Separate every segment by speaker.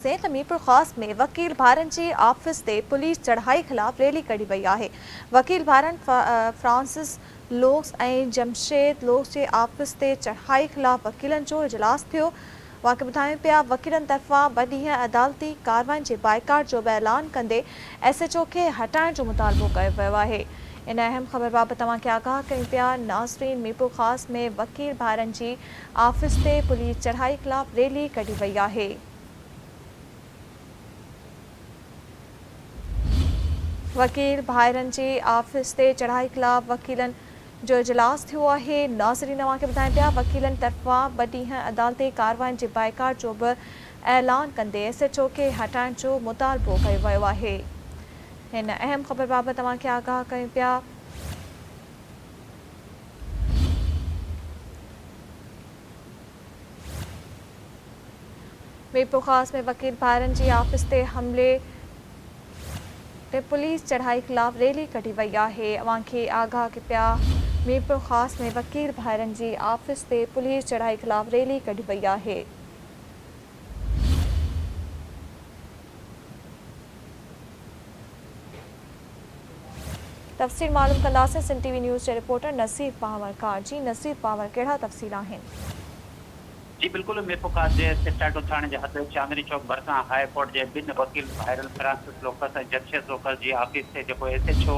Speaker 1: से मीरपुर ख़ास में वकील भारन जी ऑफिस से पुलिस चढ़ाई खिलाफ रैली कढ़ी वही है। वकील भारन फ्रांसिस लोक्स और जमशेद लोक्स के ऑफिस से चढ़ाई खिलाफ वकीलन जो इजलास थो। वाके बुधायूं पिया वकीलन तरफा ॿ अदालती कार्रवाई के बाइकाट जो ऐलान कंदे SHO के हटाइण जो मुतालबो कयो वियो आहे। इन अहम खबर बाबत तव्हांखे आगाह कयूं पिया। नाज़रीन, मीरपुर ख़ास में वकील भारन जी ऑफिस से पुलिस चढ़ाई खिलाफ रैली कढ़ी वही है। वकील भारन जी ऑफिस से चढ़ाई खिलाफ वकीलन जो इजलास थो है। नाज़रीन, तव्हांखे ॿुधायूं पिया वकीलन तरफा ॿ अदालती कार्रवाई के बाइकाट जो भी ऐलान कंदे SHO के हटाइण जो मुतालबो कयो वियो आहे। इन अहम खबर बाबत तव्हांखे आगाह कयूं पिया। मीरपुर ख़ास में वकील भारन जी ऑफिस से हमले ते पुलिस चढ़ाई खिलाफ रैली कढ़ी वही है। अवांखे आगाह के पिया मीरपुर ख़ास में वकील भारन जी ऑफिस से पुलिस चढ़ाई खिलाफ रैली कढ़ी वही है। तफ़सील मालूम कंदासीं सिंध TV न्यूज़ के रिपोर्टर नसीर पावर खां। जी नसीर पावर, कहिड़ा तफ़सील आहिनि?
Speaker 2: जी बिल्कुल, मीरपुर ख़ास जे सिटाटो थाने के हद चांदनी चौक भरसा हाई कोर्ट के बिन वकील भाइरल फ्रांसिस लोकस और जमशेद लोकस की ऑफिस से SHO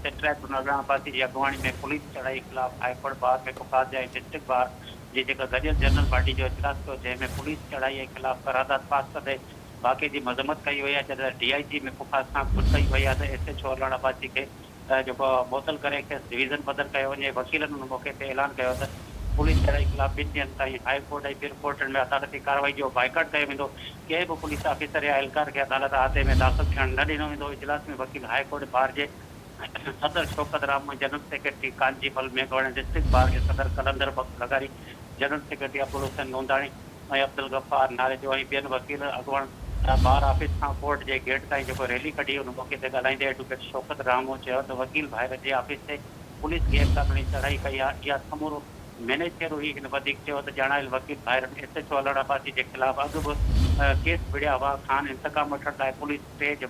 Speaker 2: सेट्रैक नगराबादी की अगवानी में पुलिस चढ़ाई खिलाफ हाई कोर्ट बार मीरपुर ख़ास जा डिस्ट्रिक्ट बार जी गडियल जनरल बॉडी जो इजलास थो, जैमें पुलिस चढ़ाई के खिलाफ करारदाद पास कंदे वाक़े की मज़म्मत कई वही है। जॾहिं DIG मीरपुर ख़ास खां ख़ुदि कई वही है तो SHO अलाहाबादी के मुअतल करे डिवीज़न बदल किया वञे। वकीलन उन मौके पर ऐलान किया त पुलिस चढ़ाई खिलाफ 2 ॾींहंनि ताईं हाई कोर्ट और ॿियनि कोर्टनि में अदालती कार्रवाई जो बाइकाट किया वेंदो। कंहिं भी पुलिस ऑफिसर या एहलकार के अदालत अहाते में दाख़िल थियण न ॾिनो वेंदो। इजलास में वकील हाई कोर्ट बार के सदर शौकत राम, जनरल सेक्रेटरी कांजीफल मेघवाणी, डिस्ट्रिक्ट बार के सदर कलंदर बख्श लगारी, जनरल सेक्रेटरी अब्दुल हुसैन नोंदाणी और अब्दुल गफ्फार नाले जो ॿियनि वकील अगवान बार ऑफिस का कोर्ट के गेट ताईं जो रैली कढ़ी उन मौके पर ॻाल्हाईंदे एडवोकेट शौकत रामो चयो तो वकील भाइर जी ऑफिस से पुलिस गैर कानूनी चढ़ाई कई आहे। इहा समूरो मैनेज थिए हुई। इन वधीक चयो त ॼाणायल वकील भाइरनि SHO अलाहाबादी के खिलाफ अॻु बि केस विढ़िया हुआ। खान इंतकाम वठण लाइ पुलिस 3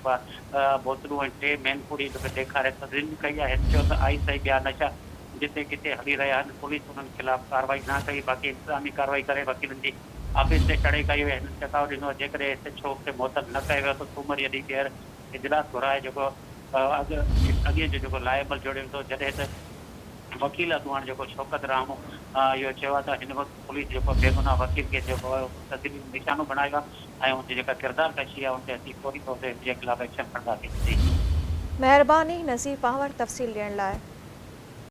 Speaker 2: बोतलूं ऐं 3 मैनपुड़ी ॾेखारे तजवीज़ कई आहे। चयो त आइस ऐं ॿिया नशा जिते किथे हली रहिया आहिनि, पुलिस उन्हनि खिलाफ कार्रवाई न कई। बाक़ी इंतज़ामी कार्रवाई करे वकीलनि जी ऑफिस से चढ़ाई कई वई। हिन चेताव ॾिनो जेकॾहिं SHO खे मुअतल न कयो वियो त सूमर ॾींहुं ॿीहर इजलास घुराए अॻे जो लाइबल जोड़ियो वेंदो। जॾहिं त वकील अगवान जो शौकत राम यो चयो आहे त हिन वक़्तु पुलिस बेगुनाह वकील के तस्दीली निशानो बनायो आहे ऐं उनजी किरदार कशी आहे उन ते असीं फौरी तौर ते जे खिलाफ एक्शन खणंदासीं।
Speaker 1: मेहरबानी नसीर पावर तफ़सील ॾियण लाइ।